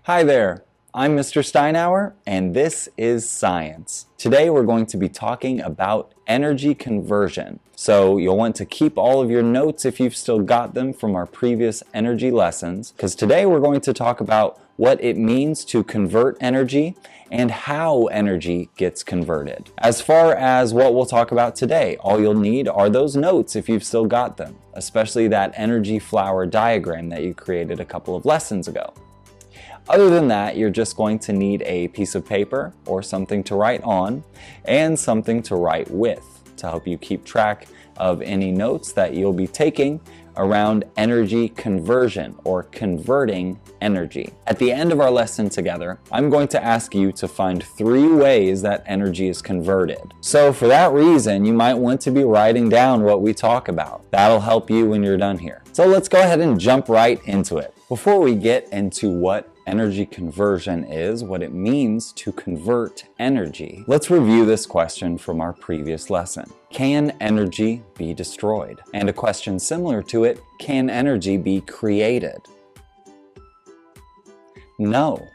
Hi there, I'm Mr. Steinauer, and this is Science. Today we're going to be talking about energy conversion. So you'll want to keep all of your notes if you've still got them from our previous energy lessons, because today we're going to talk about what it means to convert energy and how energy gets converted. As far as what we'll talk about today, all you'll need are those notes if you've still got them, especially that energy flower diagram that you created a couple of lessons ago. Other than that, you're just going to need a piece of paper or something to write on and something to write with to help you keep track of any notes that you'll be taking around energy conversion or converting energy. At the end of our lesson together, I'm going to ask you to find 3 ways that energy is converted. So for that reason, you might want to be writing down what we talk about. That'll help you when you're done here. So let's go ahead and jump right into it. Before we get into what energy conversion is, what it means to convert energy, let's review this question from our previous lesson. Can energy be destroyed? And a question similar to it, can energy be created? No,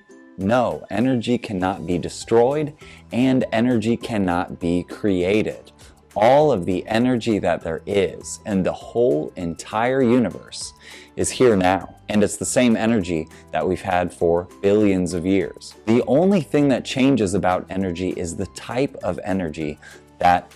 energy cannot be destroyed and energy cannot be created. All of the energy that there is in the whole entire universe is here now. And it's the same energy that we've had for billions of years. The only thing that changes about energy is the type of energy that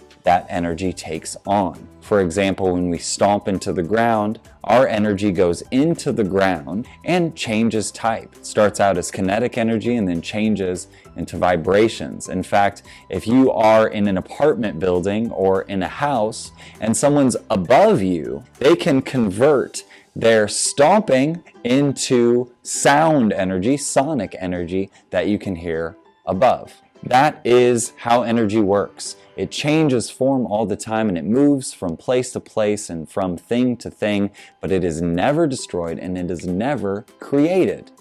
energy takes on. For example, when we stomp into the ground, our energy goes into the ground and changes type. It starts out as kinetic energy and then changes into vibrations. In fact, if you are in an apartment building or in a house and someone's above you, they can convert their stomping into sound energy, sonic energy that you can hear above. That is how energy works. It changes form all the time and it moves from place to place and from thing to thing, but it is never destroyed and it is never created.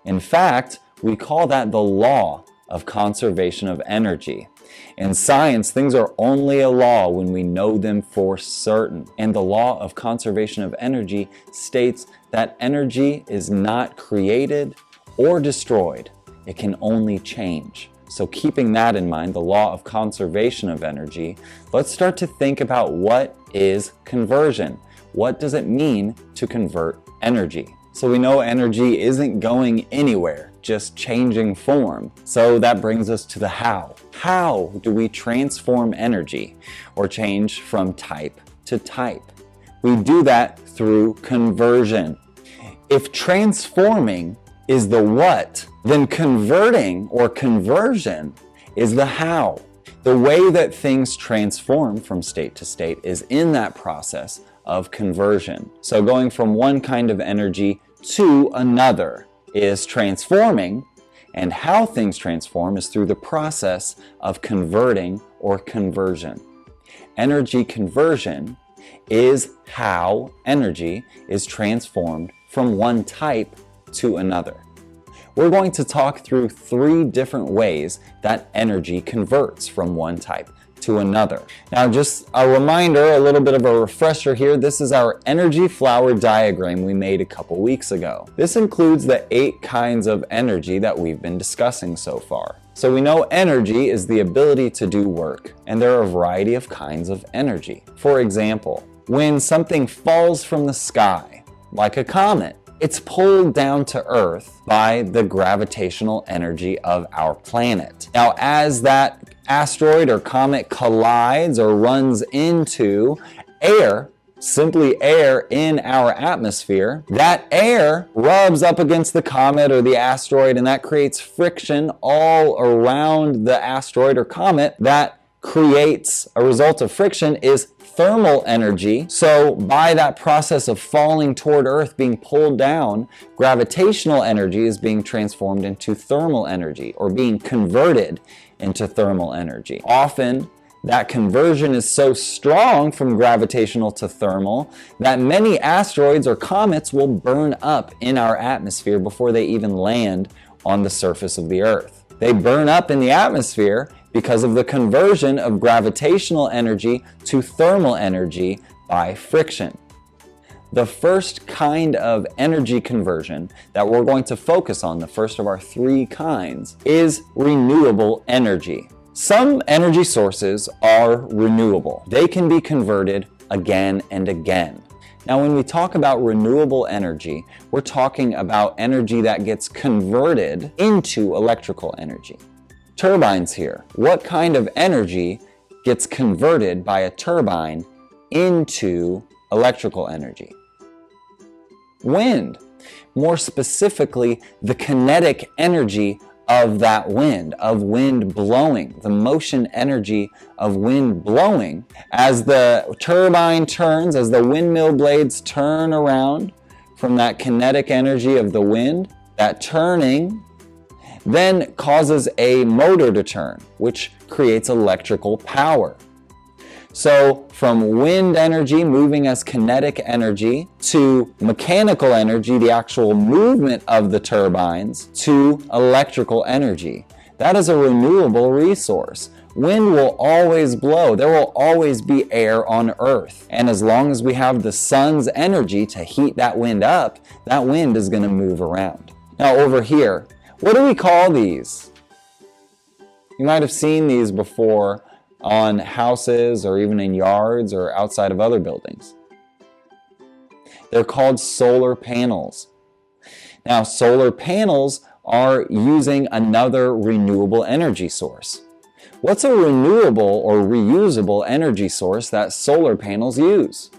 In fact, we call that the law of conservation of energy. In science, things are only a law when we know them for certain. And the law of conservation of energy states that energy is not created or destroyed. It can only change. So keeping that in mind, the law of conservation of energy, let's start to think about what is conversion. What does it mean to convert energy? So we know energy isn't going anywhere, just changing form. So that brings us to the how. How do we transform energy or change from type to type? We do that through conversion. If transforming is the what, then converting or conversion is the how. The way that things transform from state to state is in that process of conversion. So going from one kind of energy to another is transforming, and how things transform is through the process of converting or conversion. Energy conversion is how energy is transformed from one type to another. We're going to talk through 3 different ways that energy converts from one type to another. Now, just a reminder, a little bit of a refresher here, this is our energy flower diagram we made a couple weeks ago. This includes the 8 kinds of energy that we've been discussing so far. So we know energy is the ability to do work, and there are a variety of kinds of energy. For example, when something falls from the sky, like a comet, it's pulled down to Earth by the gravitational energy of our planet. Now, as that asteroid or comet collides or runs into air, simply air in our atmosphere, that air rubs up against the comet or the asteroid, and that creates friction all around the asteroid or comet. That creates a result of friction is thermal energy. So by that process of falling toward Earth, being pulled down, gravitational energy is being transformed into thermal energy or being converted into thermal energy. Often that conversion is so strong from gravitational to thermal that many asteroids or comets will burn up in our atmosphere before they even land on the surface of the Earth. They burn up in the atmosphere because of the conversion of gravitational energy to thermal energy by friction. The first kind of energy conversion that we're going to focus on, the first of our three kinds, is renewable energy. Some energy sources are renewable. They can be converted again and again. Now, when we talk about renewable energy, we're talking about energy that gets converted into electrical energy. Turbines here. What kind of energy gets converted by a turbine into electrical energy? Wind. More specifically, the kinetic energy of that wind, of wind blowing, the motion energy of wind blowing. As the turbine turns, as the windmill blades turn around from that kinetic energy of the wind, that turning then causes a motor to turn, which creates electrical power. So from wind energy moving as kinetic energy to mechanical energy, the actual movement of the turbines, to electrical energy. That is a renewable resource. Wind will always blow. There will always be air on Earth. And as long as we have the sun's energy to heat that wind up, that wind is going to move around. Now over here, what do we call these? You might have seen these before on houses or even in yards or outside of other buildings. They're called solar panels. Now, solar panels are using another renewable energy source. What's a renewable or reusable energy source that solar panels use?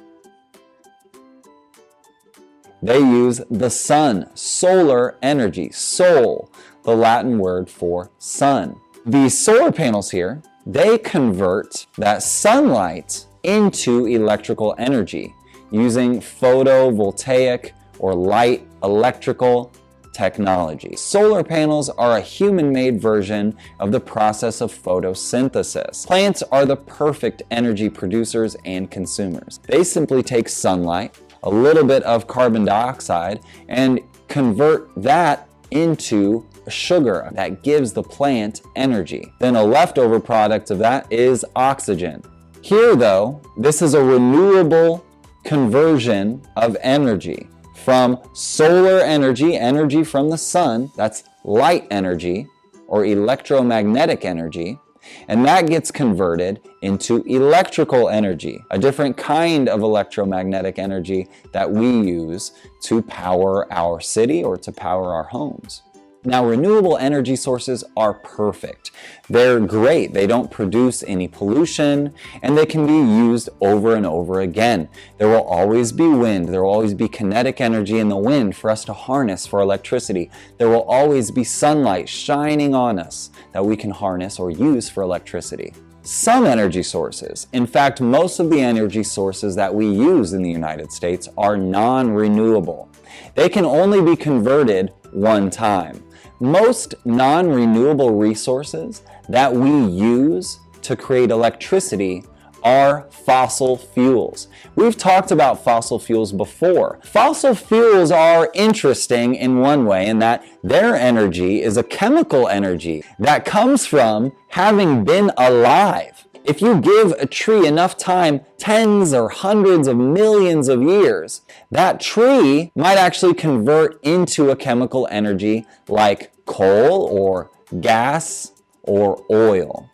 They use the sun, solar energy, sol, the Latin word for sun. These solar panels here, they convert that sunlight into electrical energy using photovoltaic or light electrical technology. Solar panels are a human-made version of the process of photosynthesis. Plants are the perfect energy producers and consumers. They simply take sunlight, a little bit of carbon dioxide, and convert that into sugar that gives the plant energy. Then a leftover product of that is oxygen. Here though, this is a renewable conversion of energy from solar energy, energy from the sun, that's light energy or electromagnetic energy, and that gets converted into electrical energy, a different kind of electromagnetic energy that we use to power our city or to power our homes. Now, renewable energy sources are perfect. They're great. They don't produce any pollution, and they can be used over and over again. There will always be wind. There will always be kinetic energy in the wind for us to harness for electricity. There will always be sunlight shining on us that we can harness or use for electricity. Some energy sources, in fact, most of the energy sources that we use in the United States are non-renewable. They can only be converted one time. Most non-renewable resources that we use to create electricity are fossil fuels. We've talked about fossil fuels before. Fossil fuels are interesting in one way in that their energy is a chemical energy that comes from having been alive. If you give a tree enough time, tens or hundreds of millions of years, that tree might actually convert into a chemical energy like coal or gas or oil.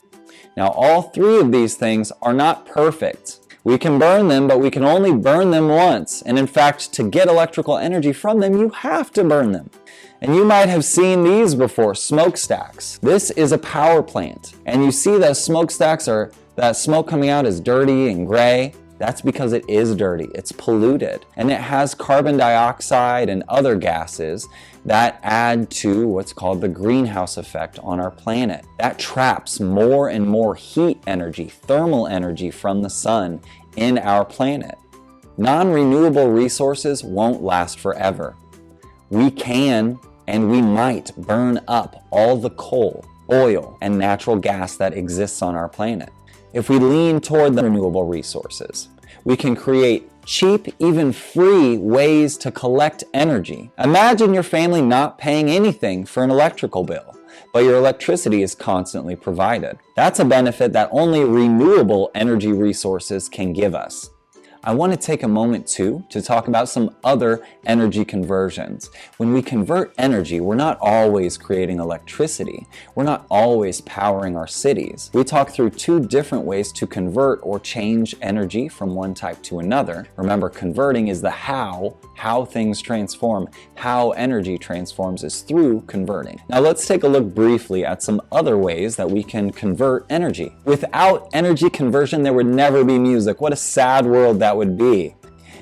Now, all three of these things are not perfect. We can burn them, but we can only burn them once. And in fact, to get electrical energy from them, you have to burn them. And you might have seen these before, smokestacks. This is a power plant. And you see those smokestacks that smoke coming out is dirty and gray. That's because it is dirty, it's polluted, and it has carbon dioxide and other gases that add to what's called the greenhouse effect on our planet. That traps more and more heat energy, thermal energy from the sun in our planet. Non-renewable resources won't last forever. We can and we might burn up all the coal, oil, and natural gas that exists on our planet. If we lean toward the renewable resources, we can create cheap, even free ways to collect energy. Imagine your family not paying anything for an electrical bill, but your electricity is constantly provided. That's a benefit that only renewable energy resources can give us. I want to take a moment too to talk about some other energy conversions. When we convert energy, we're not always creating electricity. We're not always powering our cities. We talk through two different ways to convert or change energy from one type to another. Remember, converting is the how things transform. How energy transforms is through converting. Now let's take a look briefly at some other ways that we can convert energy. Without energy conversion, there would never be music. What a sad world that would be.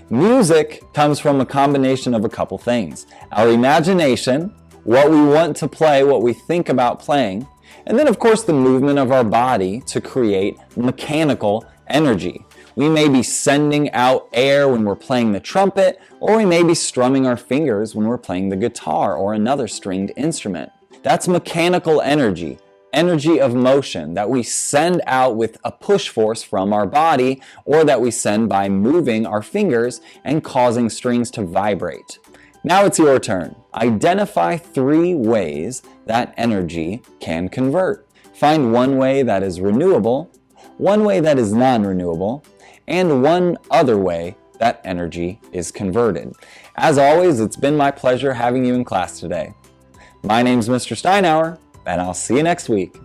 Music comes from a combination of a couple things. Our imagination, what we want to play, what we think about playing, and then of course the movement of our body to create mechanical energy. We may be sending out air when we're playing the trumpet, or we may be strumming our fingers when we're playing the guitar or another stringed instrument. That's mechanical energy. Energy of motion that we send out with a push force from our body, or that we send by moving our fingers and causing strings to vibrate. Now it's your turn. Identify 3 ways that energy can convert. Find one way that is renewable, one way that is non-renewable, and one other way that energy is converted. As always, it's been my pleasure having you in class today. My name's Mr. Steinauer, and I'll see you next week.